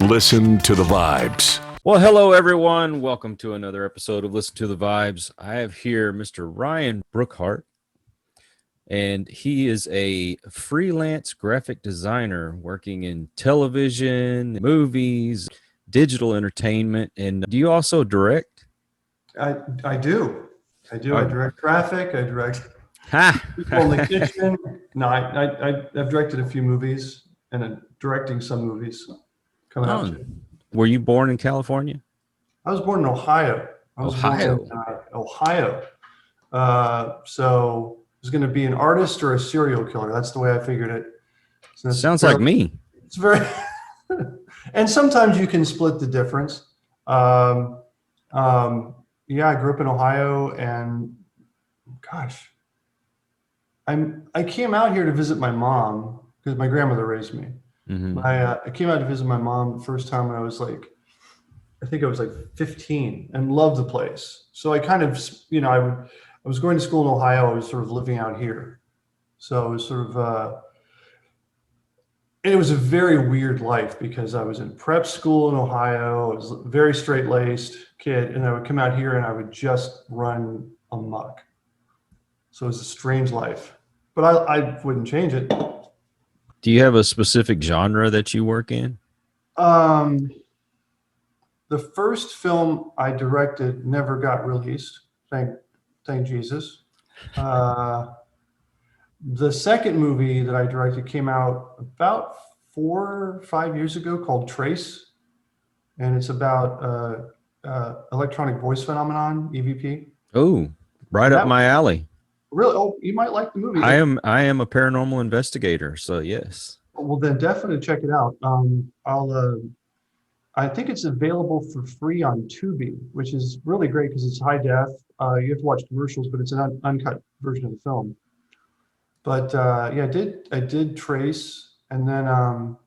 Listen to the vibes. Well, hello, everyone. Welcome to another episode of Listen to the Vibes. I have here Mr. Ryan Brookhart, and he is a freelance graphic designer working in television, movies, digital entertainment. And do you also direct? I do. I direct graphic. I direct Ha! people in the kitchen. No, I've directed a few movies and I'm directing some movies coming out soon. Were you born in California? I was born in Ohio. Ohio. So I was going to be an artist or a serial killer. That's the way I figured it. So Sounds like me. It's very, and sometimes you can split the difference. Yeah, I grew up in Ohio, and gosh, I came out here to visit my mom because my grandmother raised me. Mm-hmm. I came out to visit my mom the first time when I was like, I think I was like 15, and loved the place. So I kind of, I was going to school in Ohio. I was sort of living out here. So it was sort of, and it was a very weird life because I was in prep school in Ohio. I was a very straight-laced kid, and I would come out here and I would just run amok. So it was a strange life, but I wouldn't change it. Do you have a specific genre that you work in? The first film I directed never got released. Thank Jesus. The second movie that I directed came out about 4 or 5 years ago, called Trace, and it's about electronic voice phenomenon, EVP. Oh, right up my alley. Really? Oh, you might like the movie. I am a paranormal investigator, so yes. Well, then definitely check it out. I think it's available for free on Tubi, which is really great because it's high def. You have to watch commercials, but it's an uncut version of the film. But yeah, I did Trace, and then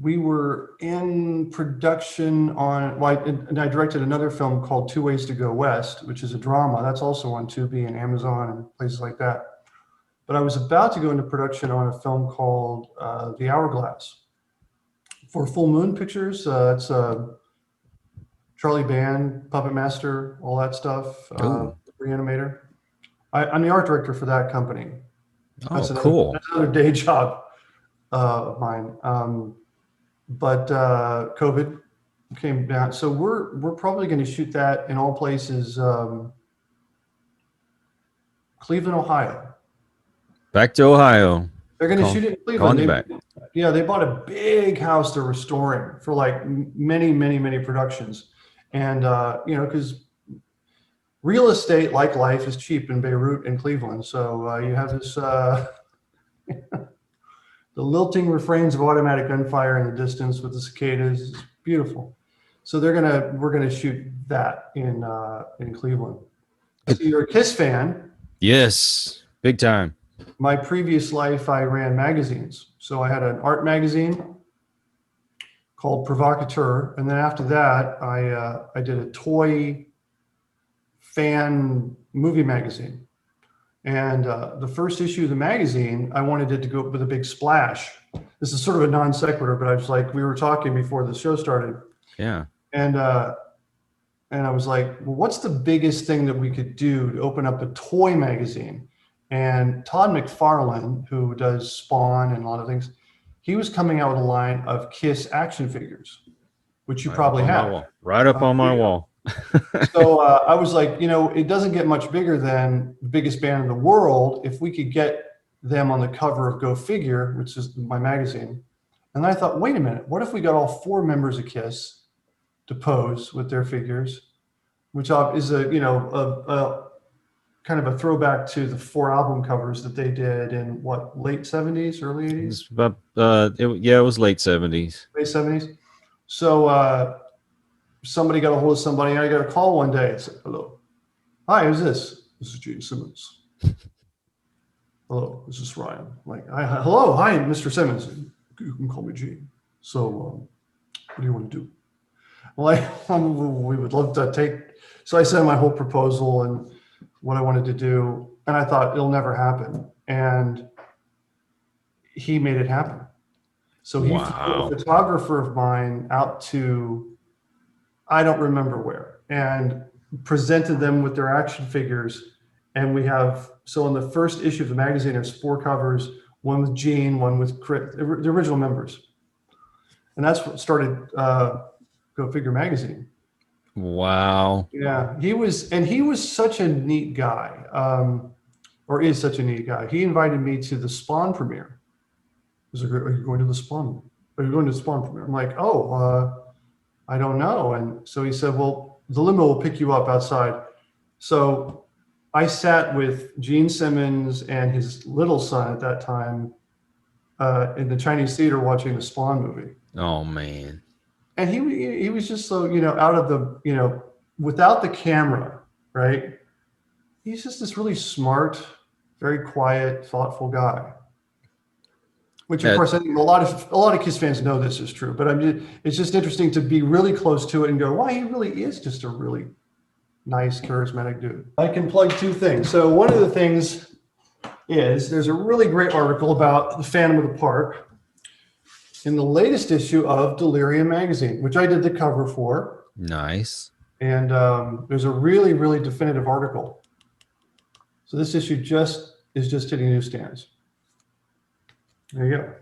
we were in production on. And I directed another film called Two Ways to Go West, which is a drama. That's also on Tubi and Amazon and places like that. But I was about to go into production on a film called The Hourglass for Full Moon Pictures. That's Charlie Band, Puppet Master, all that stuff. Reanimator. I'm the art director for that company. Oh, cool. That's another day job of mine. But COVID came down, so we're probably going to shoot that in all places. Cleveland, Ohio. Back to Ohio. They're going to shoot it in Cleveland. Back. Yeah, they bought a big house they're restoring for like many productions, and because real estate, like life, is cheap in Beirut and Cleveland. So you have this the lilting refrains of automatic gunfire in the distance with the cicadas. It's beautiful. So we're gonna shoot that in Cleveland. So you're a Kiss fan. Yes, big time. My previous life, I ran magazines. So I had an art magazine called PROVOCATEUR, and then after that, I did a toy fan movie magazine. And the first issue of the magazine, I wanted it to go with a big splash. This is sort of a non sequitur, but I was like, we were talking before the show started. Yeah. And I was like, well, what's the biggest thing that we could do to open up a toy magazine? And Todd McFarlane, who does Spawn and a lot of things, he was coming out with a line of Kiss action figures, which you probably have. Right up on my wall. So I was like, it doesn't get much bigger than the biggest band in the world. If we could get them on the cover of Go Figure, which is my magazine. And I thought, wait a minute, what if we got all 4 members of Kiss to pose with their figures, which is a kind of a throwback to the 4 album covers that they did in late 70s, early 80s? It was late 70s. Late 70s. So somebody got a hold of somebody, and I got a call one day and said, hello. Hi, who's this? This is Gene Simmons. Hello, this is Ryan. Hello, hi, Mr. Simmons. You can call me Gene. So what do you want to do? Well, we would love to take. So I sent my whole proposal and what I wanted to do, and I thought it'll never happen. And he made it happen. So he flew a photographer of mine out to, I don't remember where, and presented them with their action figures. And we have, so in the first issue of the magazine, there's 4 covers, one with Gene, one with Chris, the original members. And that's what started Go Figure magazine. Wow. Yeah, he was such a neat guy, or is such a neat guy. He invited me to the Spawn premiere. He was like, "Are you going to the Spawn? Are you going to the Spawn premiere?" I'm like, "Oh, I don't know." And so he said, "Well, the limo will pick you up outside." So I sat with Gene Simmons and his little son at that time in the Chinese theater watching the Spawn movie. Oh man. And he was just so, out of the, without the camera, right? He's just this really smart, very quiet, thoughtful guy. Which of course I think a lot of Kiss fans know this is true, but it's just interesting to be really close to it and go, wow, he really is just a really nice, charismatic dude. I can plug 2 things. So one of the things is there's a really great article about the Phantom of the Park in the latest issue of Delirium magazine, which I did the cover for. Nice. And there's a really, really definitive article. So this issue is just hitting newsstands. There you go.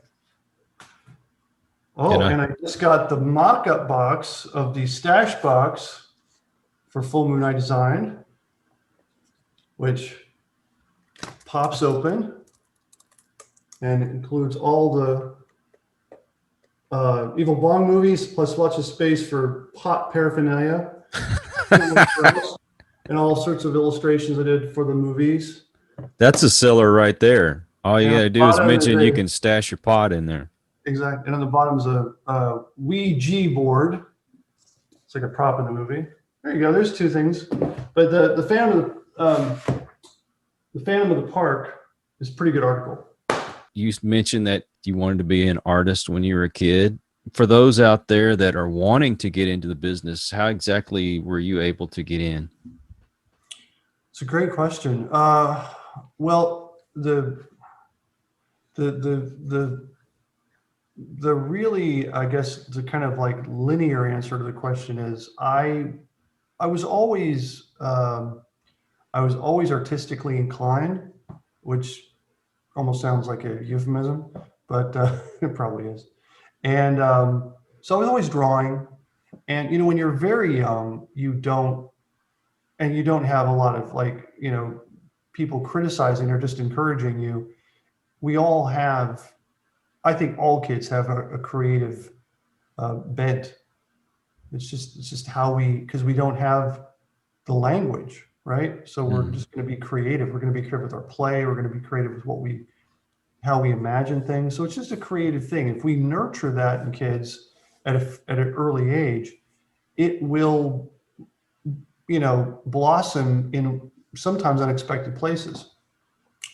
Oh, and I just got the mock-up box of the stash box for Full Moon I designed, which pops open and it includes all the Evil Bong movies, plus lots of space for pot paraphernalia and all sorts of illustrations I did for the movies. That's a seller right there. All you gotta do is mention you can stash your pot in there. Exactly. And on the bottom is a Ouija board. It's like a prop in the movie. There you go. There's 2 things. But the Phantom of the Park is a pretty good article. You mentioned that you wanted to be an artist when you were a kid. For those out there that are wanting to get into the business, how exactly were you able to get in? It's a great question. Well, the really, I guess, the kind of like linear answer to the question is I was always artistically inclined, which almost sounds like a euphemism, but it probably is. And so I was always drawing. And when you're very young, you don't have a lot of people criticizing or just encouraging you. We all have, I think all kids have a creative bent. It's just how because we don't have the language, right? So we're just going to be creative. We're going to be creative with our play. We're going to be creative with how we imagine things. So it's just a creative thing. If we nurture that in kids at an early age, it will, blossom in sometimes unexpected places.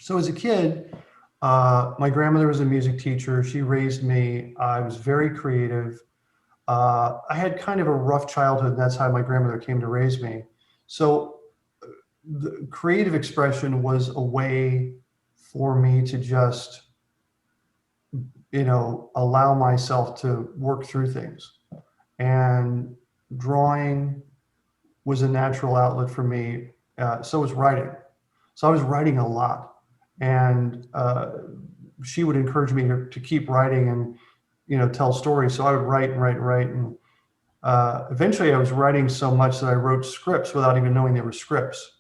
So as a kid, my grandmother was a music teacher. She raised me. I was very creative. I had kind of a rough childhood, and that's how my grandmother came to raise me. So the creative expression was a way for me to just, allow myself to work through things. And drawing was a natural outlet for me. So was writing. So I was writing a lot. And she would encourage me to keep writing and, tell stories. So I would write and write and write. And eventually I was writing so much that I wrote scripts without even knowing they were scripts.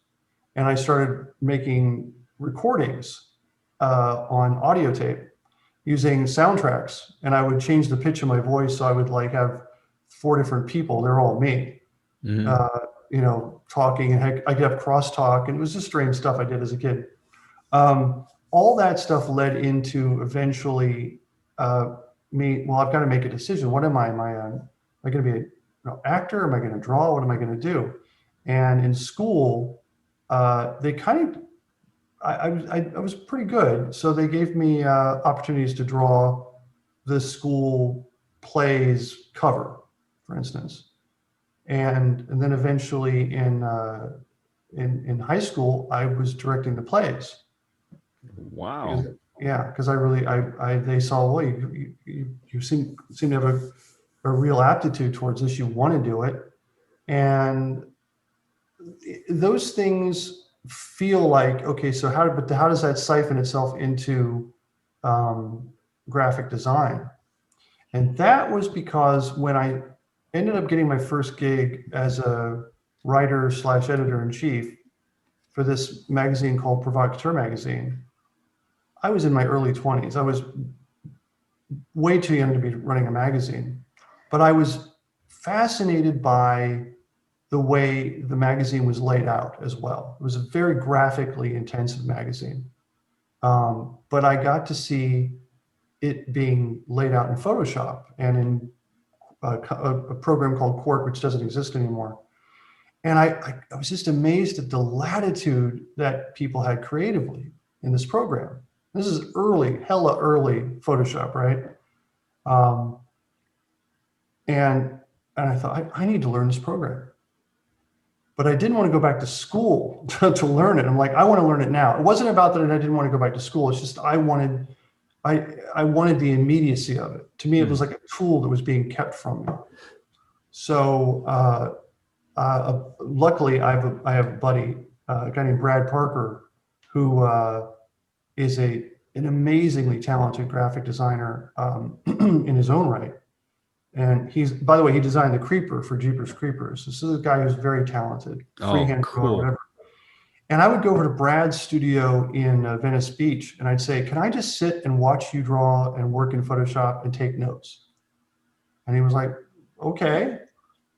And I started making recordings on audio tape using soundtracks. And I would change the pitch of my voice. So I would have 4 different people. They're all me, talking. And I could have crosstalk. And it was just strange stuff I did as a kid. All that stuff led into eventually I've got to make a decision. What am I? Am I going to be an actor? Am I going to draw? What am I going to do? And in school, they kind of, I was pretty good. So they gave me opportunities to draw the school plays cover, for instance. And then eventually in high school, I was directing the plays. Wow. Yeah, because they saw, well, you seem to have a real aptitude towards this. You want to do it, and those things feel like, okay, so how does that siphon itself into graphic design? And that was because when I ended up getting my first gig as a writer / editor in chief for this magazine called PROVOCATEUR magazine, I was in my early 20s. I was way too young to be running a magazine, but I was fascinated by the way the magazine was laid out as well. It was a very graphically intensive magazine. But I got to see it being laid out in Photoshop and in a program called Quark, which doesn't exist anymore. And I was just amazed at the latitude that people had creatively in this program. This is hella early Photoshop, right? And I thought, I need to learn this program. But I didn't want to go back to school to learn it. I'm like, I want to learn it now. It wasn't about that I didn't want to go back to school. It's just I wanted the immediacy of it. To me, it was like a tool that was being kept from me. So luckily, I have a buddy, a guy named Brad Parker, who is an amazingly talented graphic designer in his own right. And by the way, he designed the Creeper for Jeepers Creepers. This is a guy who's very talented, freehand cool. whatever. And I would go over to Brad's studio in Venice Beach, and I'd say, can I just sit and watch you draw and work in Photoshop and take notes? And he was like, okay.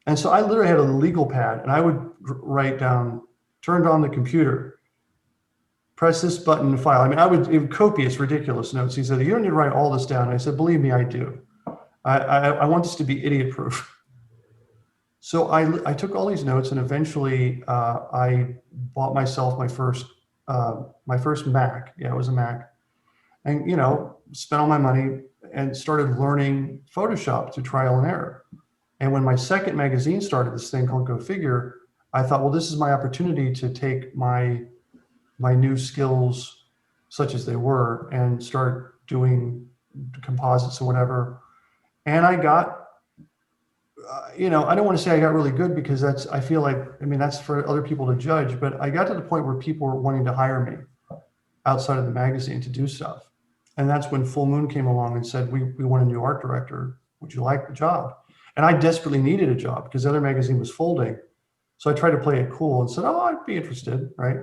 And so I literally had a legal pad, and I would write down, turned on the computer, press this button to file. I mean, it would copious, ridiculous notes. He said, you don't need to write all this down. I said, believe me, I do. I want this to be idiot proof. So I took all these notes, and eventually I bought myself my first Mac. Yeah, it was a Mac. And, spent all my money and started learning Photoshop through trial and error. And when my second magazine started, this thing called Go Figure, I thought, well, this is my opportunity to take my new skills, such as they were, and start doing composites or whatever. And I got, I don't want to say I got really good, because that's for other people to judge, but I got to the point where people were wanting to hire me outside of the magazine to do stuff. And that's when Full Moon came along and said, we want a new art director. Would you like the job? And I desperately needed a job because the other magazine was folding. So I tried to play it cool and said, oh, I'd be interested, right?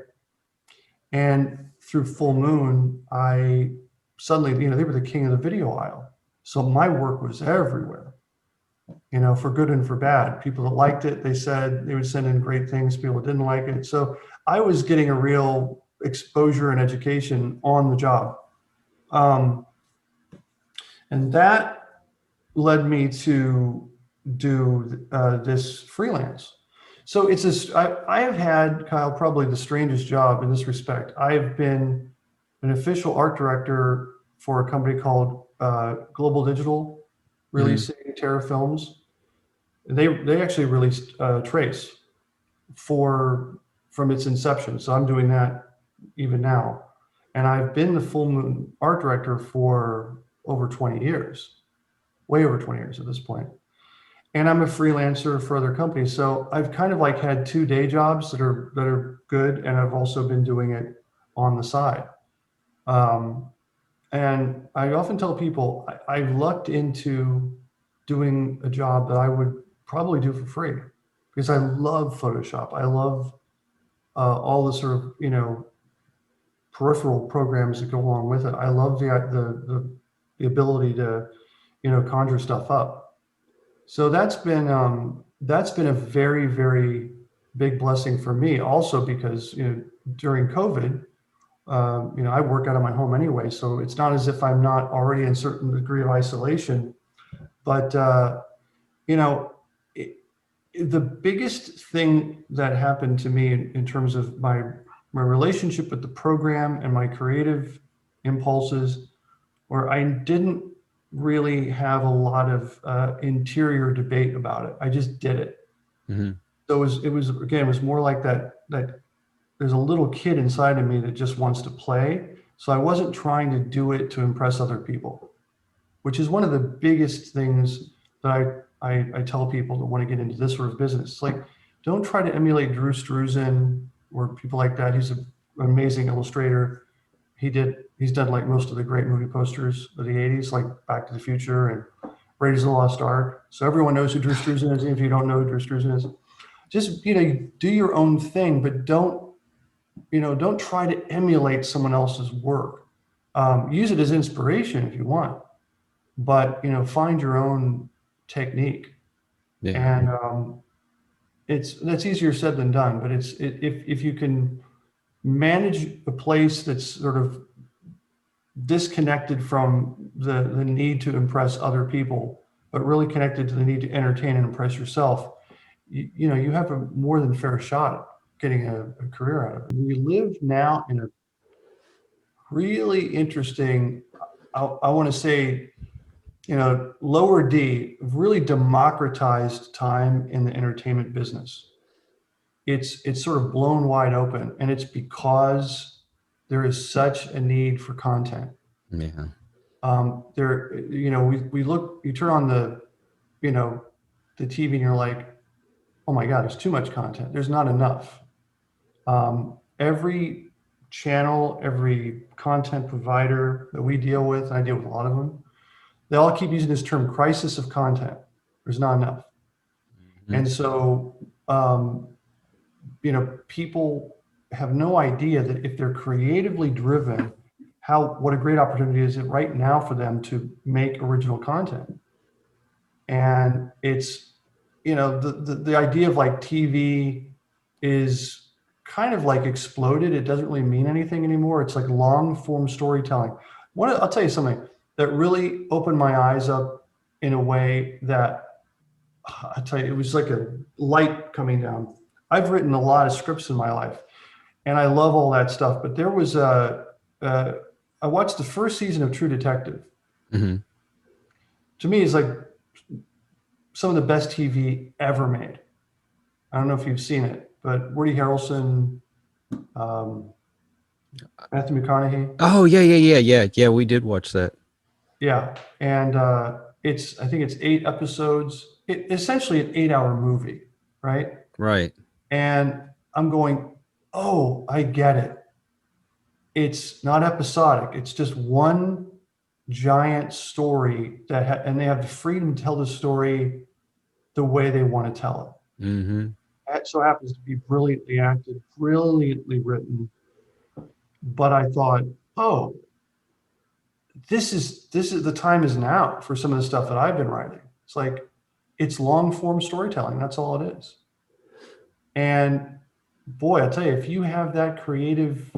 And through Full Moon, I suddenly, they were the king of the video aisle. So my work was everywhere, for good and for bad. People that liked it, they said they would send in great things. People that didn't like it. So I was getting a real exposure and education on the job. And that led me to do this freelance. So I have had, Kyle, probably the strangest job in this respect. I've been an official art director for a company called Global Digital, releasing Terror films. They actually released Trace from its inception. So I'm doing that even now. And I've been the Full Moon art director for over 20 years, way over 20 years at this point. And I'm a freelancer for other companies. So I've kind of like had 2 day jobs that are good. And I've also been doing it on the side. And I often tell people I lucked into doing a job that I would probably do for free, because I love Photoshop. I love all the sort of, peripheral programs that go along with it. I love the ability to, conjure stuff up. So that's been a very, very big blessing for me. Also because, during COVID, I work out of my home anyway, so it's not as if I'm not already in a certain degree of isolation. But, the biggest thing that happened to me in terms of my relationship with the program and my creative impulses, where I didn't really have a lot of interior debate about it. I just did it. Mm-hmm. So it was more like that there's a little kid inside of me that just wants to play. So I wasn't trying to do it to impress other people, which is one of the biggest things that I tell people that want to get into this sort of business. It's like, don't try to emulate Drew Struzan or people like that. He's an amazing illustrator. He's done like most of the great movie posters of the 80s, like Back to the Future and Raiders of the Lost Ark. So everyone knows who Drew Struzan is. If you don't know who Drew Struzan is, just, do your own thing, but don't try to emulate someone else's work. Use it as inspiration if you want, but, find your own technique. Yeah. And that's easier said than done, but if you can manage a place that's sort of disconnected from the need to impress other people, but really connected to the need to entertain and impress yourself, you have a more than fair shot at getting a career out of it. We live now in a really interesting, I want to say, lower D, really democratized time in the entertainment business. It's sort of blown wide open, and it's because there is such a need for content. Yeah. You turn on the TV and you're like, oh my God, there's too much content. There's not enough. Every channel, every content provider that we deal with, and I deal with a lot of them, they all keep using this term crisis of content. There's not enough. Mm-hmm. And so, people have no idea that if they're creatively driven, what a great opportunity is it right now for them to make original content. And it's, the idea of like TV is kind of like exploded. It doesn't really mean anything anymore. It's like long form storytelling. I'll tell you something that really opened my eyes up in a way that, I tell you, it was like a light coming down. I've written a lot of scripts in my life, and I love all that stuff. But there was I watched the first season of True Detective. Mm-hmm. To me, it's like some of the best TV ever made. I don't know if you've seen it, but Woody Harrelson, Matthew McConaughey. Oh, yeah. We did watch that. Yeah, and I think it's 8 episodes. Essentially an 8-hour movie, right? Right. And I'm going, oh, I get it. It's not episodic. It's just one giant story and they have the freedom to tell the story the way they want to tell it. Mm-hmm. That so happens to be brilliantly acted, brilliantly written. But I thought, oh, this is the time is now for some of the stuff that I've been writing. It's like, it's long form storytelling. That's all it is. And boy, I tell you, if you have that creative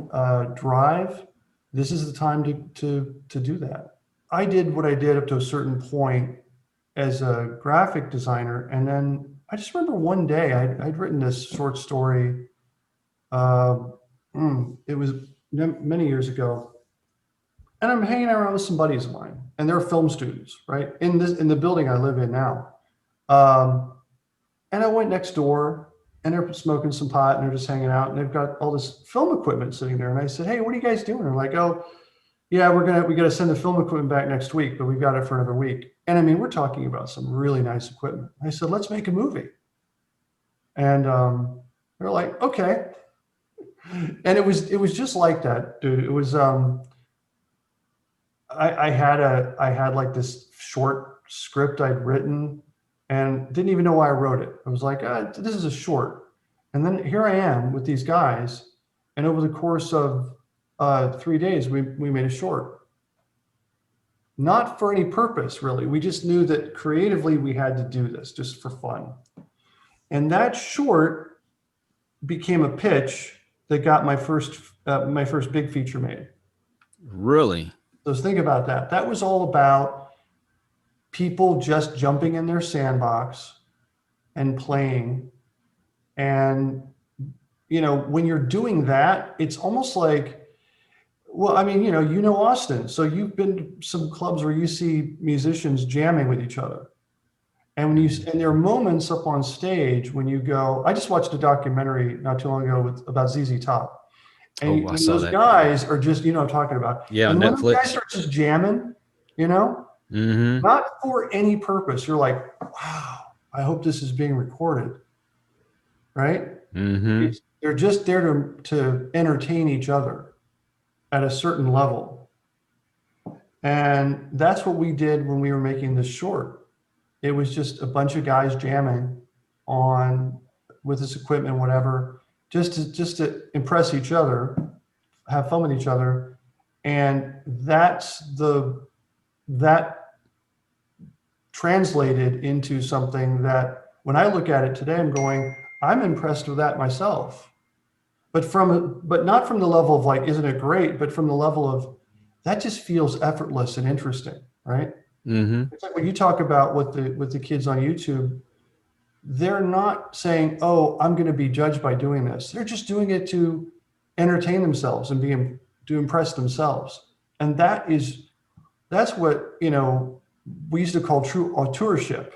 drive, this is the time to do that. I did what I did up to a certain point as a graphic designer, and then I just remember one day I'd written this short story. It was many years ago, and I'm hanging around with some buddies of mine, and they're film students, right? In the building I live in now. And I went next door, and they're smoking some pot, and they're just hanging out, and they've got all this film equipment sitting there. And I said, "Hey, what are you guys doing?" And they're like, "Oh, yeah, we got to send the film equipment back next week, but we've got it for another week." And I mean, we're talking about some really nice equipment. I said, "Let's make a movie." And they're like, "Okay." And it was just like that, dude. It was I had like this short script I'd written and didn't even know why I wrote it. I was like, this is a short. And then here I am with these guys, and over the course of 3 days, we made a short. Not for any purpose, really. We just knew that creatively we had to do this just for fun. And that short became a pitch that got my first big feature made. Really? So think about that. That was all about people just jumping in their sandbox and playing. And, when you're doing that, it's almost like, well, I mean, Austin. So you've been to some clubs where you see musicians jamming with each other. And there are moments up on stage when you go, I just watched a documentary not too long ago about ZZ Top. And I saw those that. guys are just, you know what I'm talking about. Yeah, and when Netflix. those guys start just jamming, you know, not for any purpose. You're like, wow, I hope this is being recorded. Right? They're just there to entertain each other at a certain level. And that's what we did when we were making this short. It was just a bunch of guys jamming on with this equipment, whatever, just to impress each other, have fun with each other. And that translated into something that when I look at it today, I'm impressed with that myself. But not from the level of like, isn't it great? But from the level of that just feels effortless and interesting, right? It's like when you talk about with the kids on YouTube, they're not saying, "Oh, I'm going to be judged by doing this." They're just doing it to entertain themselves and to impress themselves, and that's what we used to call true auteurship,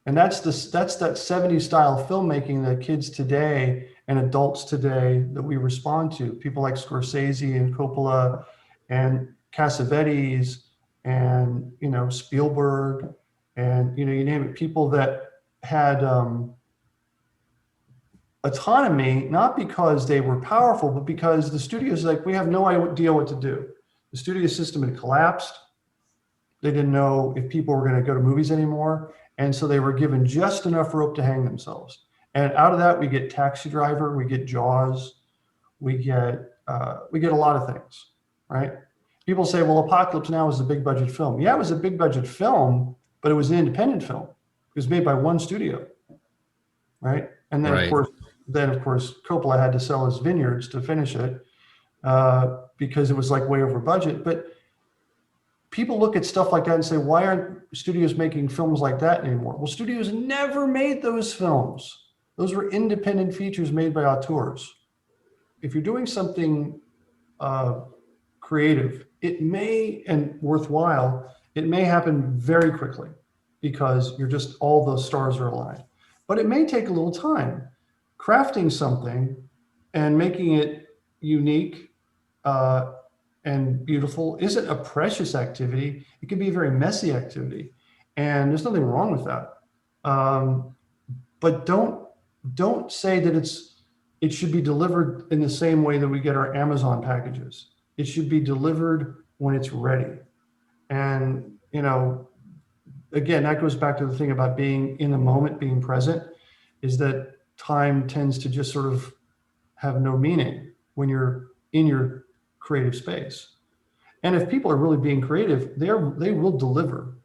and that's that 70s style filmmaking that kids today and adults today that we respond to. People like Scorsese and Coppola and Cassavetes and Spielberg and you name it, people that had autonomy, not because they were powerful, but because the studios, like, we have no idea what to do. The studio system had collapsed. They didn't know if people were going to go to movies anymore, and so they were given just enough rope to hang themselves. And out of that, we get Taxi Driver, we get Jaws, we get a lot of things, right? People say, well, Apocalypse Now is a big budget film. Yeah, it was a big budget film, but it was an independent film. It was made by one studio, right? And then, of course, Coppola had to sell his vineyards to finish it because it was like way over budget. But people look at stuff like that and say, why aren't studios making films like that anymore? Well, studios never made those films. Those were independent features made by auteurs. If you're doing something creative, and worthwhile, it may happen very quickly because all those stars are aligned. But it may take a little time. Crafting something and making it unique and beautiful isn't a precious activity. It can be a very messy activity, and there's nothing wrong with that. But don't say that it should be delivered in the same way that we get our Amazon packages. It should be delivered when it's ready. And again, that goes back to the thing about being in the moment, being present, is that time tends to just sort of have no meaning when you're in your creative space. And if people are really being creative, they will deliver.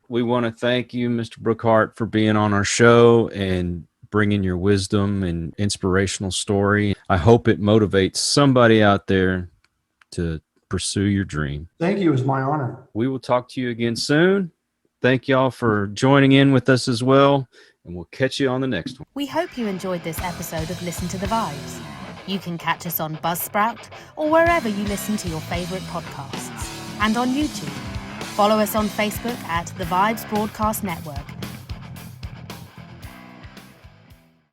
We want to thank you, Mr. Brookhart, for being on our show and bringing your wisdom and inspirational story. I hope it motivates somebody out there to pursue your dream. Thank you. It was my honor. We will talk to you again soon. Thank y'all for joining in with us as well, and we'll catch you on the next one. We hope you enjoyed this episode of Listen to the Vibes. You can catch us on Buzzsprout or wherever you listen to your favorite podcasts, and on YouTube. Follow us on Facebook at The Vibes Broadcast Network